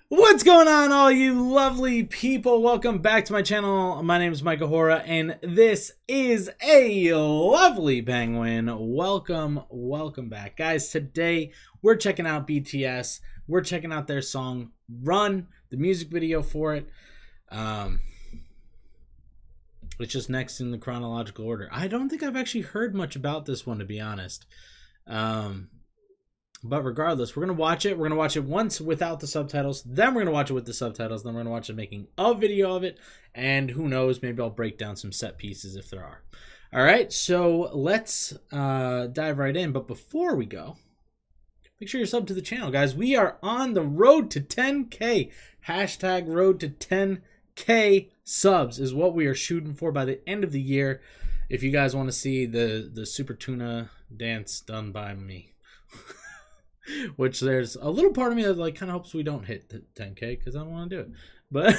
What's going on, all you lovely people? Welcome back to my channel. My name is Michael Hora, and this is a lovely penguin. Welcome back, guys. Today we're checking out BTS. We're checking out their song "Run," the music video for it. It's just next in the chronological order. I don't think I've actually heard much about this one, to be honest. But regardless, we're going to watch it. We're going to watch it once without the subtitles. Then we're going to watch it with the subtitles. Then we're going to watch it making a video of it. And who knows, maybe I'll break down some set pieces if there are. All right, so let's dive right in. But before we go, make sure you're subbed to the channel, guys. We are on the road to 10K. Hashtag road to 10K subs is what we are shooting for by the end of the year. If you guys want to see the Super Tuna dance done by me. Which there's a little part of me that like kind of hopes we don't hit the 10K because I don't want to do it. But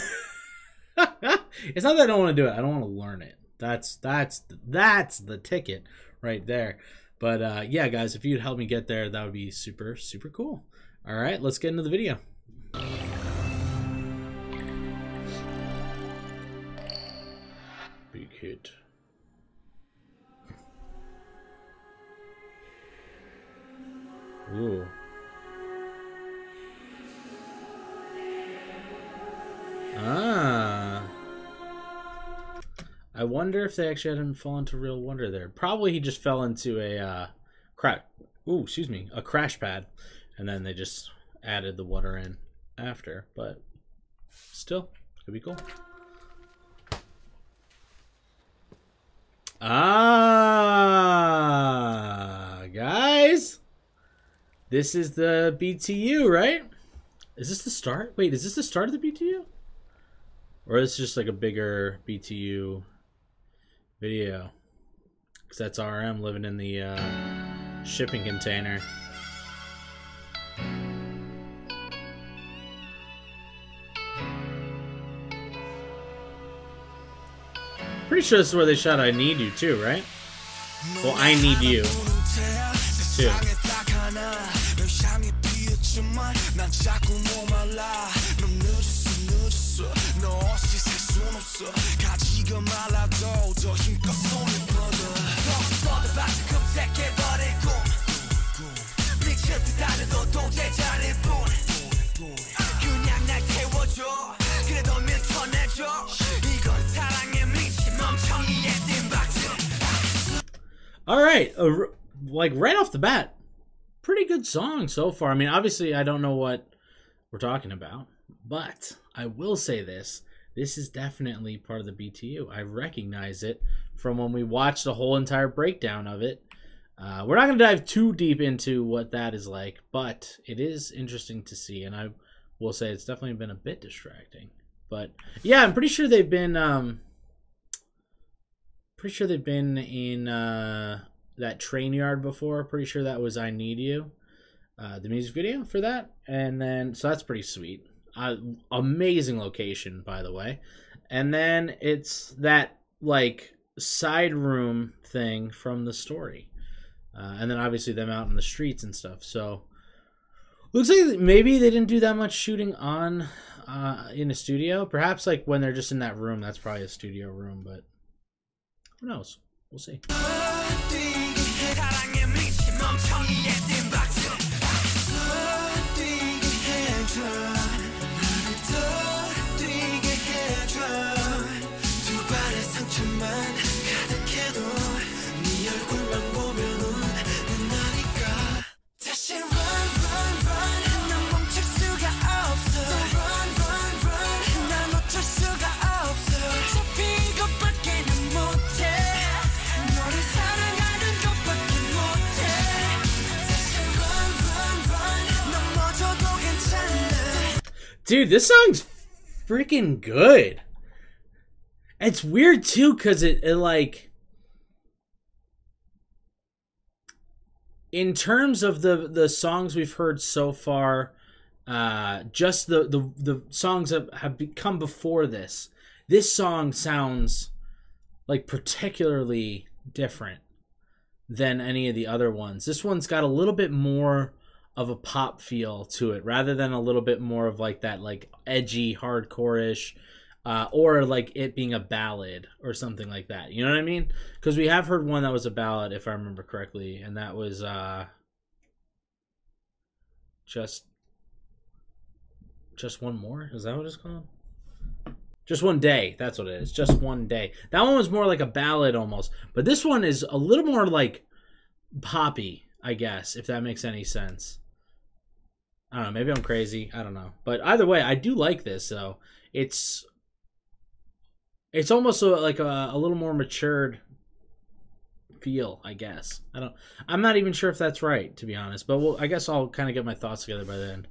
it's not that I don't want to do it. I don't want to learn it. That's the ticket right there. But yeah, guys, if you'd help me get there, that would be super cool. All right, let's get into the video. Big hit. Ooh. I wonder if they actually had him fall into real wonder there. Probably he just fell into a a crash pad, and then they just added the water in after. But still, could be cool. Guys, this is the BTU, right? Is this the start? Wait, is this the start of the BTU? Or is this just like a bigger BTU video? Because that's RM living in the shipping container. Pretty sure this is where they shot I Need You too, right? Well, I Need You too. All right, like right off the bat, pretty good song so far. I mean, obviously, I don't know what we're talking about, but I will say this. This is definitely part of the BTU. I recognize it from when we watched the whole entire breakdown of it. We're not going to dive too deep into what that is like, but it is interesting to see, and I will say it's definitely been a bit distracting. But yeah, I'm pretty sure they've been in that train yard before. Pretty sure that was I Need You, the music video for that. And then, so that's pretty sweet. Amazing location, by the way. And then it's that like side room thing from the story. And then obviously them out in the streets and stuff. So looks like maybe they didn't do that much shooting on in a studio. Perhaps like when they're just in that room, that's probably a studio room, but who knows? We'll see. Dude, this song's freaking good. It's weird too, because it like, in terms of the songs we've heard so far, just the songs that have come before this, this song sounds like particularly different than any of the other ones. This one's got a little bit more of a pop feel to it, rather than a little bit more of like that like edgy hardcore-ish, or like it being a ballad or something like that. You know what I mean? Because we have heard one that was a ballad, if I remember correctly, and that was just one more. Is that what it's called? Just One Day. That's what it is. Just One Day. That one was more like a ballad almost, but this one is a little more like poppy, I guess, if that makes any sense. I don't know. Maybe I'm crazy. I don't know. But either way, I do like this. So it's almost like a little more matured feel, I guess. I'm not even sure if that's right, to be honest. But I guess I'll kind of get my thoughts together by then.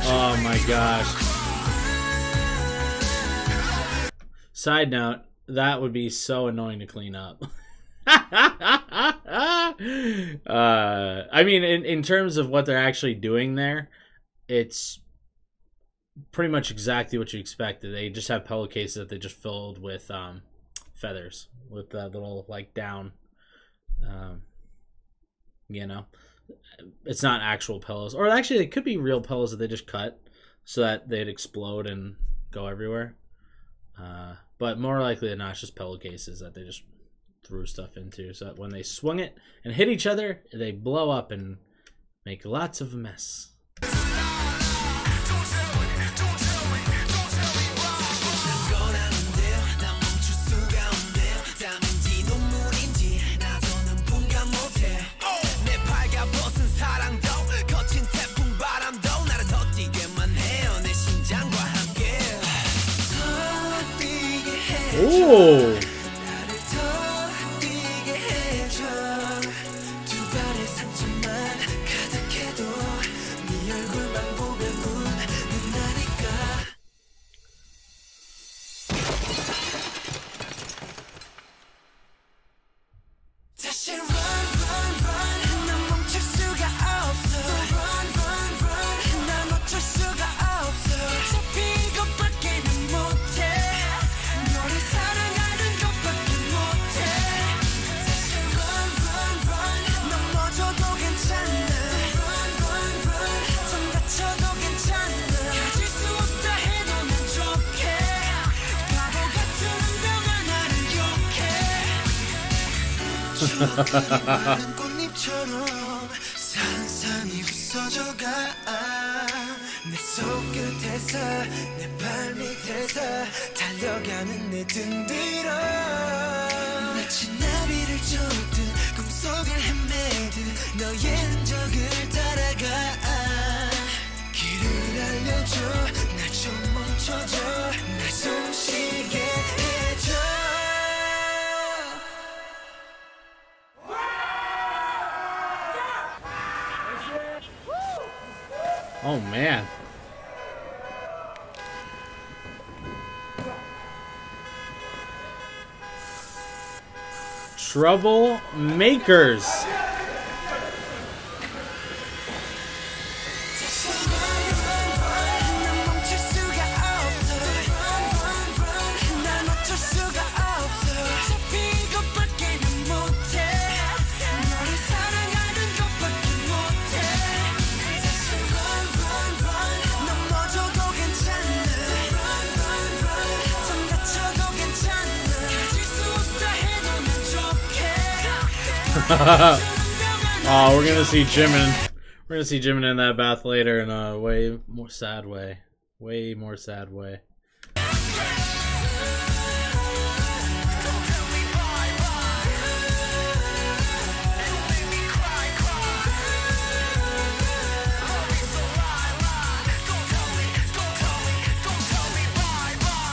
Oh my gosh. Side note, that would be so annoying to clean up. I mean, in terms of what they're actually doing there, it's pretty much exactly what you expected. They just have pillowcases that they just filled with feathers, with that little like down. You know, it's not actual pillows, or actually, it could be real pillows that they just cut so that they'd explode and go everywhere. But more likely than not, it's just pillowcases that they just threw stuff into, so that when they swung it and hit each other, they blow up and make lots of mess. Ooh. Oh man. Troublemakers. Oh, we're gonna see Jimin in that bath later in a way more sad way. Way more sad way.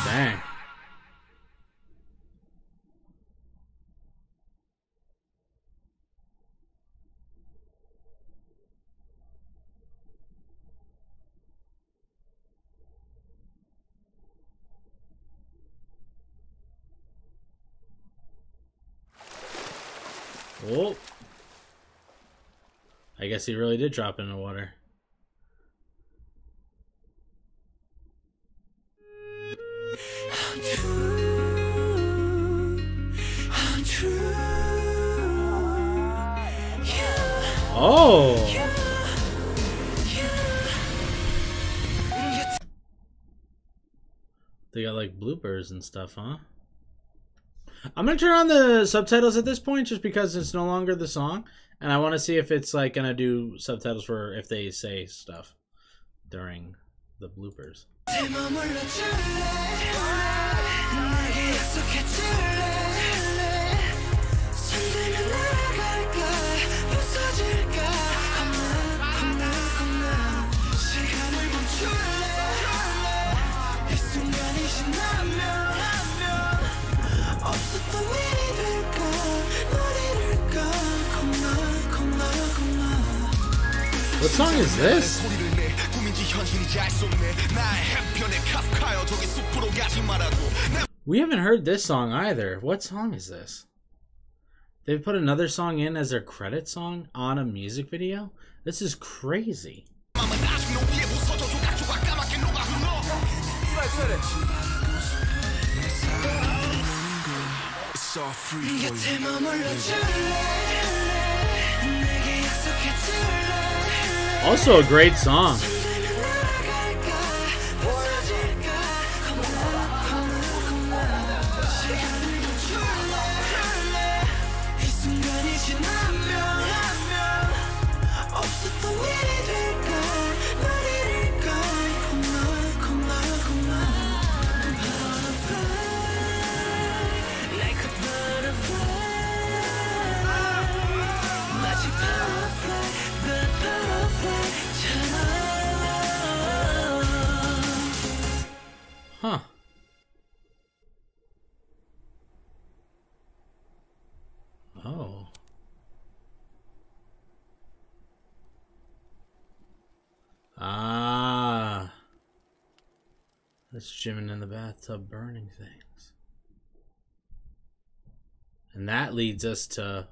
Dang. Oh. I guess he really did drop in the water. Oh. They got like bloopers and stuff, huh? I'm gonna turn on the subtitles at this point just because it's no longer the song, and I want to see if it's like gonna do subtitles for if they say stuff during the bloopers. What song is this? We haven't heard this song either. What song is this? They put another song in as their credit song on a music video? This is crazy. Also a great song. Huh. Oh. Ah. That's Jimin in the bathtub burning things. And that leads us to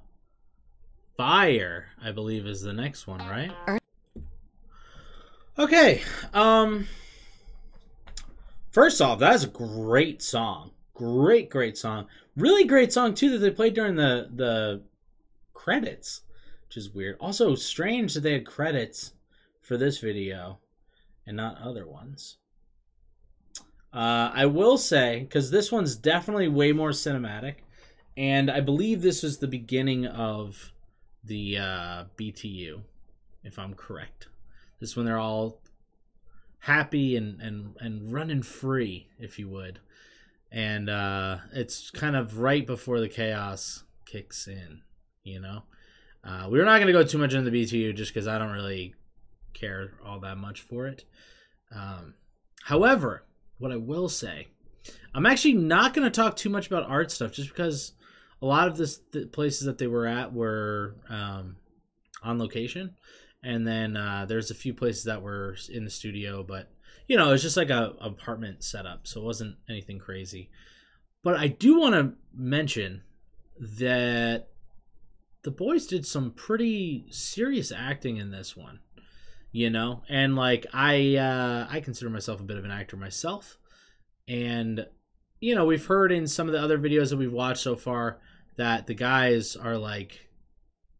Fire, I believe is the next one, right? Okay. First off, that's a great song. Great song. Really great song, too, that they played during the credits, which is weird. Also, strange that they had credits for this video and not other ones. I will say, because this one's definitely way more cinematic, and I believe this was the beginning of the BTU, if I'm correct. This is when they're all happy and running free, if you would, and it's kind of right before the chaos kicks in, you know. We're not going to go too much into the BTU just because I don't really care all that much for it. However, what I will say, I'm actually not going to talk too much about art stuff just because a lot of the places that they were at were on location. And then there's a few places that were in the studio, but, you know, it's just like a apartment setup, so it wasn't anything crazy. But I do want to mention that the boys did some pretty serious acting in this one, you know? And, like, I consider myself a bit of an actor myself. And, you know, we've heard in some of the other videos that we've watched so far that the guys are, like,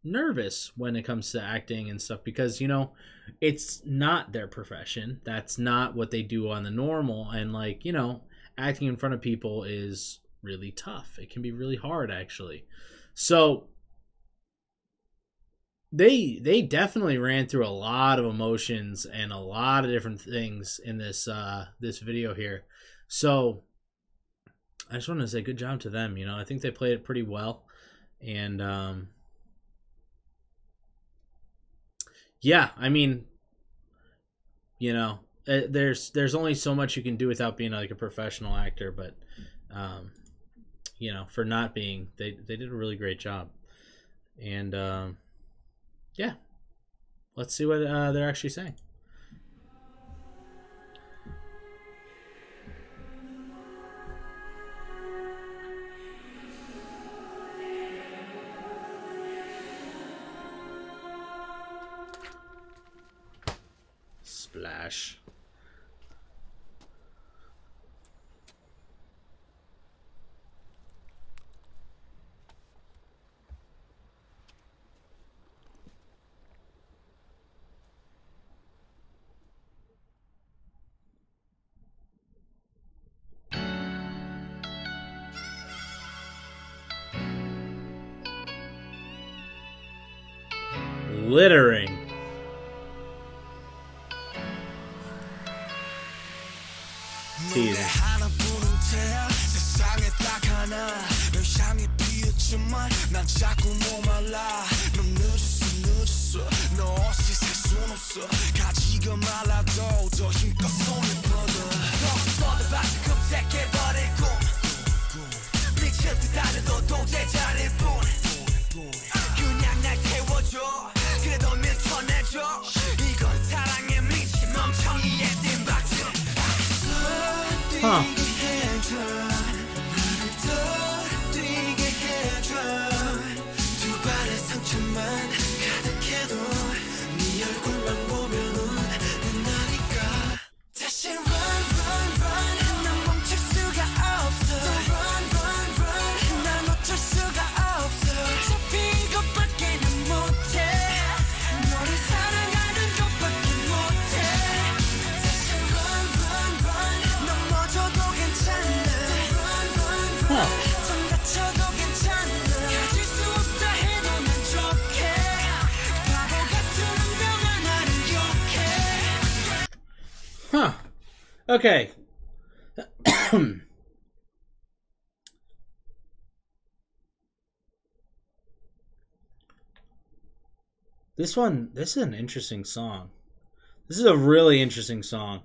nervous when it comes to acting and stuff because, you know, it's not their profession. That's not what they do on the normal, and, like, you know, acting in front of people is really tough. It can be really hard, actually. So they definitely ran through a lot of emotions and a lot of different things in this this video here. So I just want to say good job to them. You know, I think they played it pretty well, and yeah, I mean, you know, there's only so much you can do without being like a professional actor, but you know, for not being, they did a really great job. And yeah, let's see what they're actually saying. gosh. Littering. Teasing. Huh. Huh. Okay. This is an interesting song. This is a really interesting song.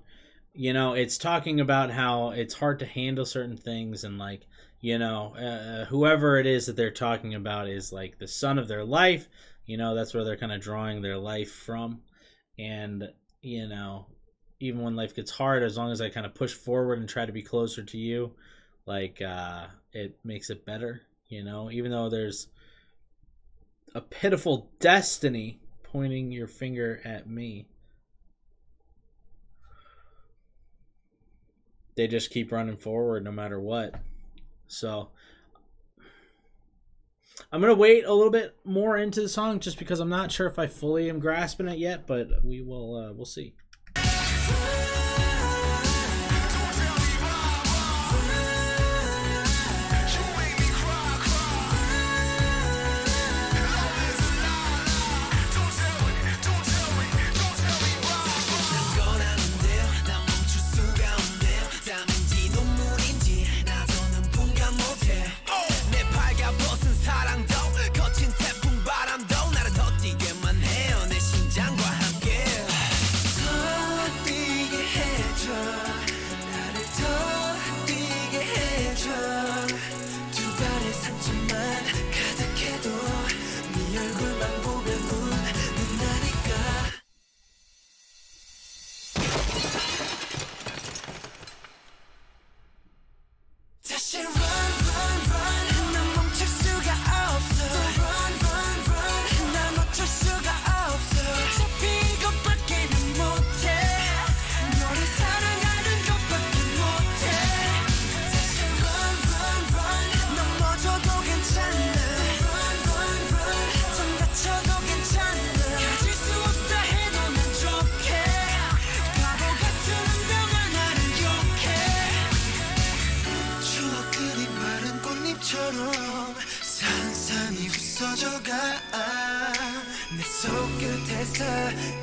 You know, it's talking about how it's hard to handle certain things, and like, you know, whoever it is that they're talking about is like the son of their life. You know, that's where they're kind of drawing their life from. And, you know, even when life gets hard, as long as I kind of push forward and try to be closer to you, like, it makes it better, you know, even though there's a pitiful destiny pointing your finger at me. They just keep running forward no matter what. So I'm going to wait a little bit more into the song just because I'm not sure if I fully am grasping it yet, but we'll see.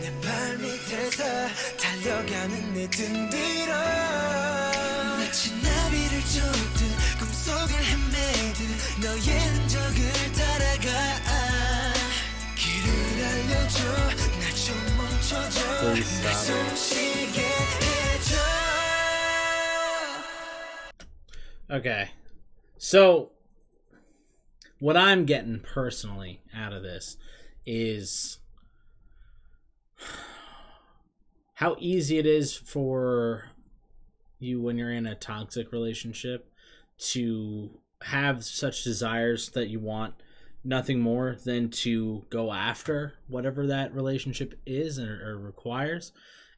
내 발밑에서 달려가는 내 등 뒤로 마치 나비를 쫓듯 꿈속을 헤매듯 너의 흔적을 따라가 길을 알려줘 날 좀 멈춰줘 날 숨쉬게 해줘. Okay, so what I'm getting personally out of this is how easy it is for you when you're in a toxic relationship to have such desires that you want nothing more than to go after whatever that relationship is or requires.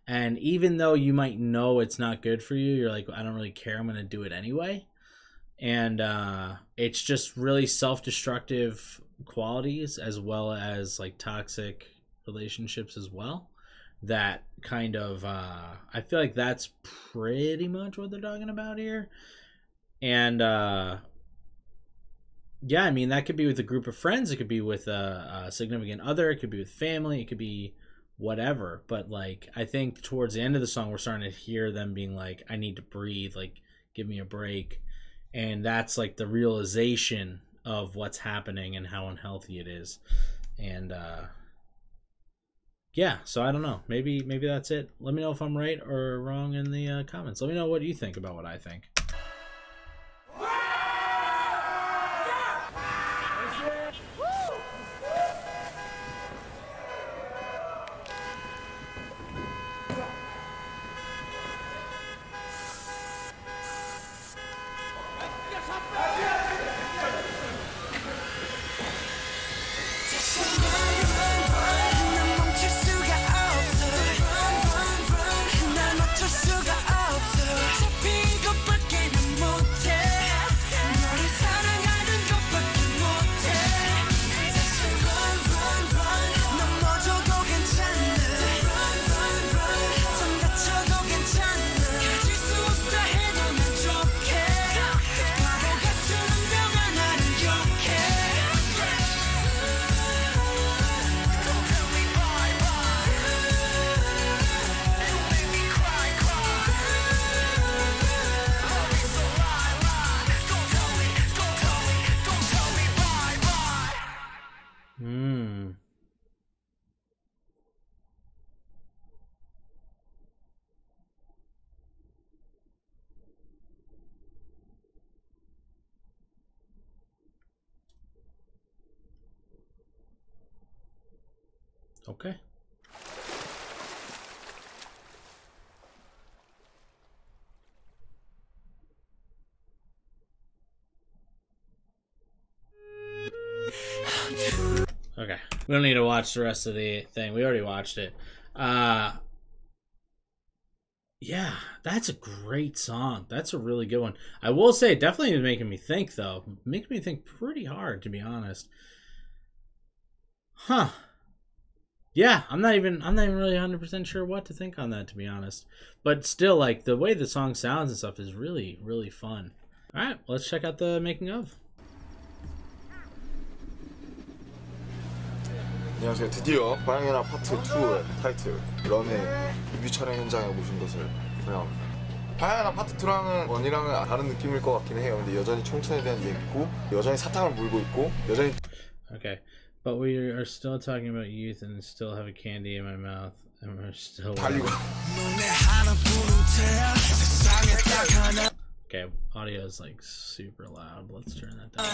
And even though you might know it's not good for you, you're like, I don't really care, I'm going to do it anyway. And it's just really self-destructive qualities, as well as like toxic relationships as well, that kind of I feel like that's pretty much what they're talking about here. And yeah, I mean, that could be with a group of friends, it could be with a significant other, it could be with family, it could be whatever. But like, I think towards the end of the song, we're starting to hear them being like, I need to breathe, like, give me a break. And that's like the realization of what's happening and how unhealthy it is. And yeah, so I don't know, maybe that's it. Let me know if I'm right or wrong in the comments. Let me know what you think about what I think. Okay. Okay. We don't need to watch the rest of the thing. We already watched it. Yeah, that's a great song. That's a really good one. I will say, definitely is making me think, though. Making me think pretty hard, to be honest. Huh. Yeah, I'm not even really 100% sure what to think on that, to be honest. But still, like, the way the song sounds and stuff is really, really fun. All right, let's check out the making of. 안녕하세요. 드디어 고양이나 파트 2의 타이틀 런의 뮤비 촬영 현장에 모신 것을 환영합니다. 고양이나 파트 2랑은 1이랑은 다른 느낌일 것 같긴 해요. 근데 여전히 청춘에 대한 얘기고, 여전히 사탕을 물고 있고, 여전히. Okay, but we are still talking about youth and still have a candy in my mouth and we're still. 달리고. Okay, audio is like super loud. Let's turn that down.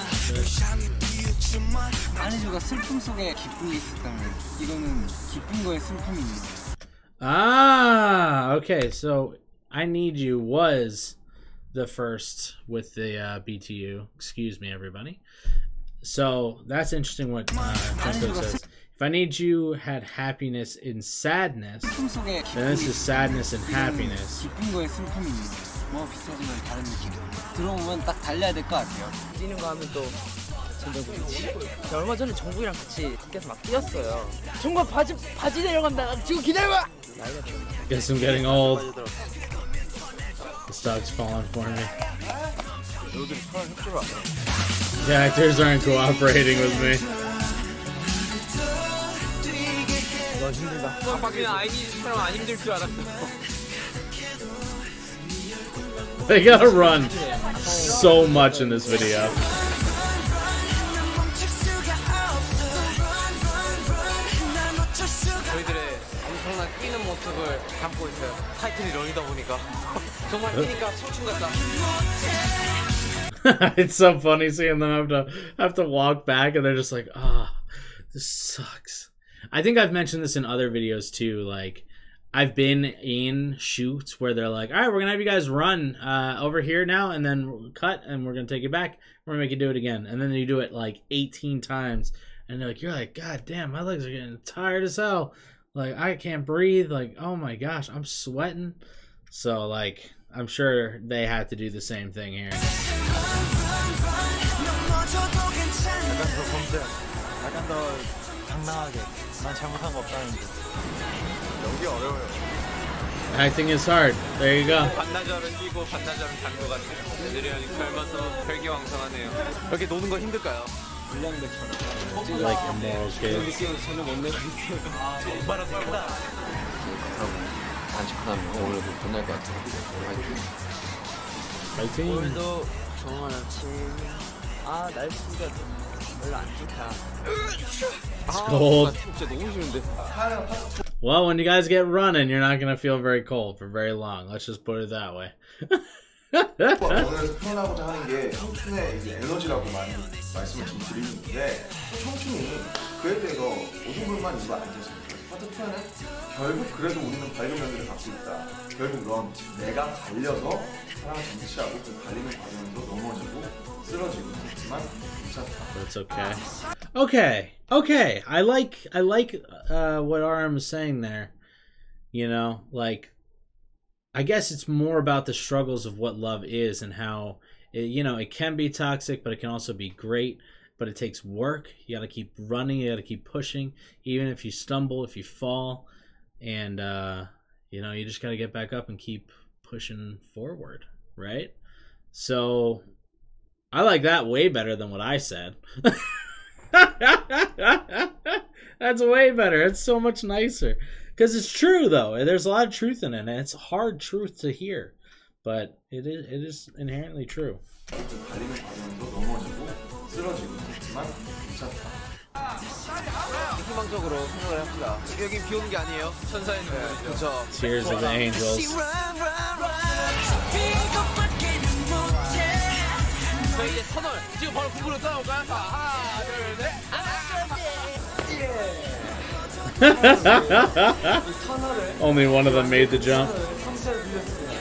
안혜주가 슬픔 속에 기쁨이 있었다면 이거는 기쁜 거에 슬픔입니다. Ah, okay. So I Need You was the first with the BTU. Excuse me, everybody. So that's interesting what Jungkook says. If I Need You had happiness in sadness, then this is sadness and happiness. 기쁜 거에 슬픔입니다. 뭐 비슷하지만 다른 느낌. 들어오면 딱 달려야 될 것 같아요. 뛰는 거 하면 또 정국이지. 얼마 전에 정국이랑 같이 밖에서 막 뛰었어요. 정국 바지 내려간다. 지금 기다려봐. Guess I'm getting old. This dog's falling for me. The actors aren't cooperating with me. 깜빡이는 아이니처럼 안 힘들 줄 알았어. They gotta run so much in this video. 저희들의 엄청난 뛰는 모습을 담고 있어요. 타이틀이 런이다 보니까 정말 뛰니까 청춘 같다. It's so funny seeing them have to walk back and they're just like, this sucks. I think I've mentioned this in other videos too. Like, I've been in shoots where they're like, all right, we're gonna have you guys run over here now, and then cut, and we're gonna take it back. We're gonna make you do it again, and then you do it like 18 times, and you're like, God damn, my legs are getting tired as hell. Like, I can't breathe. Like, oh my gosh, I'm sweating. So, like, I'm sure they had to do the same thing here. 약간 더 검증, 약간 더 당당하게 난 잘못한 거 없다는 듯. 연기 어려워요. Acting is hard. There you go. 반나절은 뛰고 반나절은 단거 같네요. 애들이 아직 젊어서 혈기왕성하네요. 이렇게 노는 거 힘들까요? 불량배처럼. Like immoral 그런 kids. 느낌은 전혀 못 내고 있어요. 엄마랑 싸우다. 단식하면 오늘도 끝날 것 같아요. Fighting. 오늘도 좋은 아침. 아 날씨가 별로 안 좋다. Cold. 진짜 너무 싫은데. Well, when you guys get running, you're not gonna feel very cold for very long. Let's just put it that way. 오늘 표현하고자 하는 게 청춘의 이제 에너지라고 많이 말씀을 좀 드리는데 청춘이 그에 대해서 오동불만 이거 아니겠습니까? 파트 2에는 결국 그래도 우리는 밝은 면들을 갖고 있다. 결국 넌 내가 달려서 사랑을 정치하고 그 달리는 과정에서 넘어지고 쓰러지고 그렇지만 괜찮다. That's okay. Okay. I like what RM is saying there. You know, like, I guess it's more about the struggles of what love is and how it, you know, it can be toxic, but it can also be great. But it takes work. You got to keep running. You got to keep pushing, even if you stumble, if you fall, and you know, you just got to get back up and keep pushing forward, right? So I like that way better than what I said. That's way better. It's so much nicer. Because it's true, though. There's a lot of truth in it, and it's hard truth to hear. But it is inherently true. 달리는 과정에서 넘어지고 쓰러지고 그렇지만 괜찮다. 희망적으로 생각을 합시다. 여긴 비 오는 게 아니에요. 천사의 눈물이죠. 그렇죠. Tears of the angels. 저희 이제 터널 지금 바로 구부로 따라올까요? 자, 하나, 둘, 셋. Only one of them made the jump. 컴퓨터를 빌렸습니다.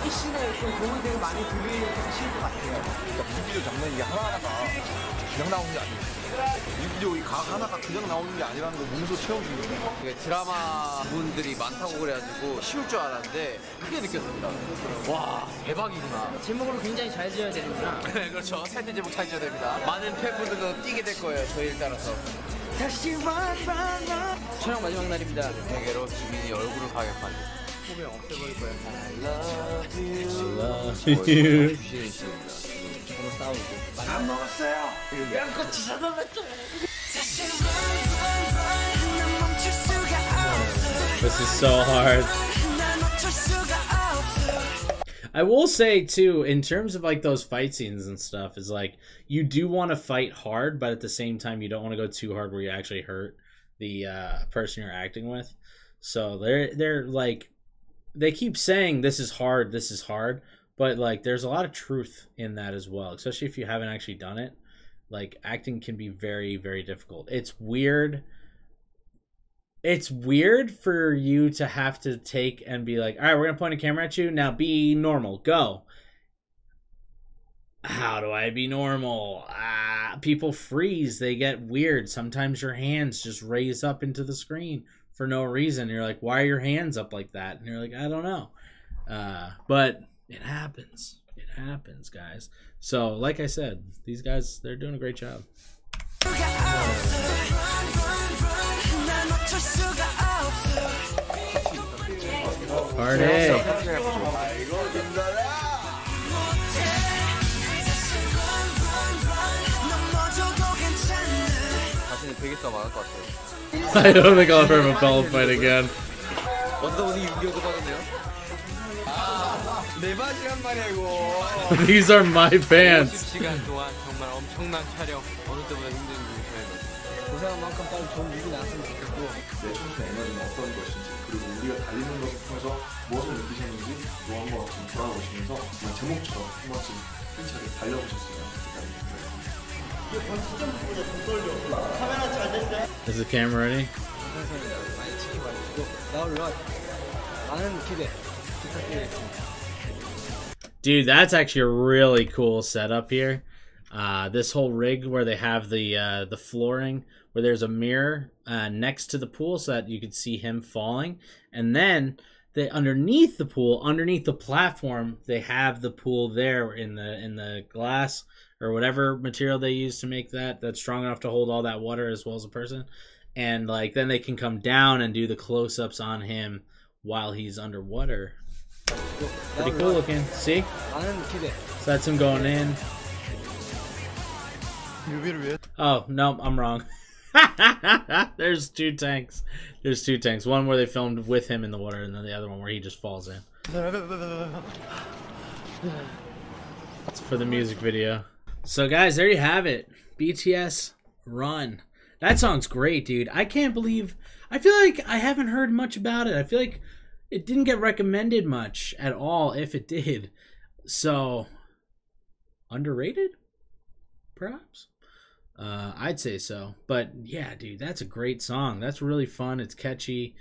이 씬에 좀 도움이 되게 많이 들리실 것 같아요. 뮤직비디오 장면 이게 하나하나가 그냥 나오는 게 아니에요. 뮤직비디오 이 각 하나가 그냥 나오는 게 아니라는 걸 몸소 채워주는 거예요. 이게 드라마 분들이 많다고 그래가지고 쉬울 줄 알았는데 크게 느꼈습니다. 와, 대박이구나. 제목으로 굉장히 잘 지어야 되는구나. 네, 그렇죠. 타이틀 제목 잘 지어야 됩니다. 많은 팬분들도 뛰게 될 거예요. 저희를 따라서. 다시 촬영 마지막 날입니다. 대개로 지민이 얼굴을 가격하죠. 소명 없애버릴 거예요. Love you. 귀신이 있습니다. 서로 싸우고. 안 먹었어요. 양꼬치 사달랬죠. This is so hard. I will say too, in terms of like those fight scenes and stuff, is like you do want to fight hard, but at the same time you don't want to go too hard where you actually hurt the person you're acting with. So they're like, they keep saying this is hard, but like there's a lot of truth in that as well, especially if you haven't actually done it. Like acting can be very, very difficult. It's weird. It's weird for you to have to take and be like, all right, we're going to point a camera at you. Now be normal. Go. How do I be normal? People freeze. They get weird. Sometimes your hands just raise up into the screen for no reason. You're like, why are your hands up like that? And you're like, I don't know. But it happens. It happens, guys. So, like I said, these guys, they're doing a great job. Party. 자신이 되게 더 많을 것 같아요. I don't think I'll ever have a bell fight again. 어떤 분이 6개월도 받았네요. 4시간 만이야 이거. These are my pants. 50시간 동안 정말 엄청난 촬영. 어느 때보다 힘든 촬영. 고생한 만큼 빨리 좋은 일이 나왔으면 좋겠고. 내 청춘 에너지는 어떤 것인지 그리고 우리가 달리는 것을 통해서 무엇을 느끼셨는지 또 한번 좀 돌아보시면서 그냥 제목처럼 한 번쯤 힘차게 달려보셨으면 좋겠다는 Is the camera ready? 많이 지켜봐주시고 나올라 많은 기대 부탁드리겠습니다. Dude, that's actually a really cool setup here. This whole rig where they have the flooring where there's a mirror next to the pool so that you could see him falling, and then they underneath the pool, underneath the platform, they have the pool there in the glass or whatever material they use to make that's strong enough to hold all that water as well as a person, and like then they can come down and do the close-ups on him while he's underwater. Pretty cool looking. See? So that's him going in. Oh, no, I'm wrong. There's two tanks. There's two tanks. One where they filmed with him in the water, and then the other one where he just falls in. It's for the music video. So, guys, there you have it. BTS Run. That song's great, dude. I can't believe... I feel like I haven't heard much about it. I feel like it didn't get recommended much at all, if it did. So, underrated? Perhaps? I'd say so. But yeah, dude, that's a great song. That's really fun. It's catchy.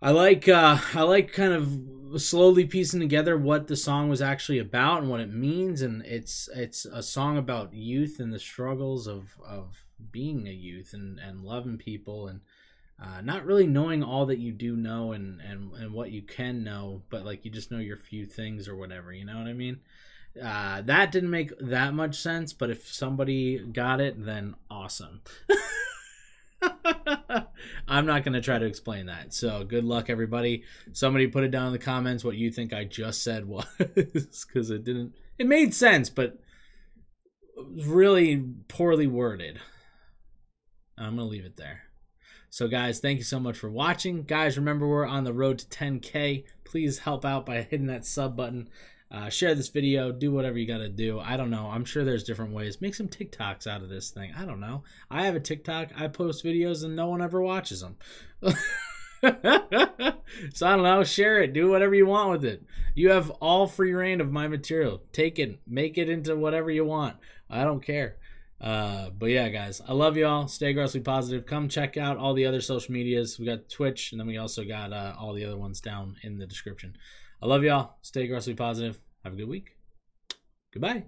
I like kind of slowly piecing together what the song was actually about and what it means. And it's a song about youth and the struggles of being a youth and loving people and not really knowing all that you do know and what you can know, but like you just know your few things or whatever. You know what I mean? That didn't make that much sense, but if somebody got it, then awesome. I'm not going to try to explain that. So good luck, everybody. Somebody put it down in the comments what you think I just said was, because it made sense, but really poorly worded. I'm going to leave it there. So guys, thank you so much for watching. Guys, remember we're on the road to 10K. Please help out by hitting that sub button. Share this video, do whatever you gotta do. I don't know. I'm sure there's different ways. Make some TikToks out of this thing. I don't know. I have a TikTok. I post videos and no one ever watches them. So I don't know. Share it. Do whatever you want with it. You have all free reign of my material. Take it. Make it into whatever you want. I don't care. But yeah, guys, I love y'all. Stay grossly positive. Come check out all the other social medias. We got Twitch, and then we also got all the other ones down in the description. I love y'all. Stay grossly positive. Have a good week. Goodbye.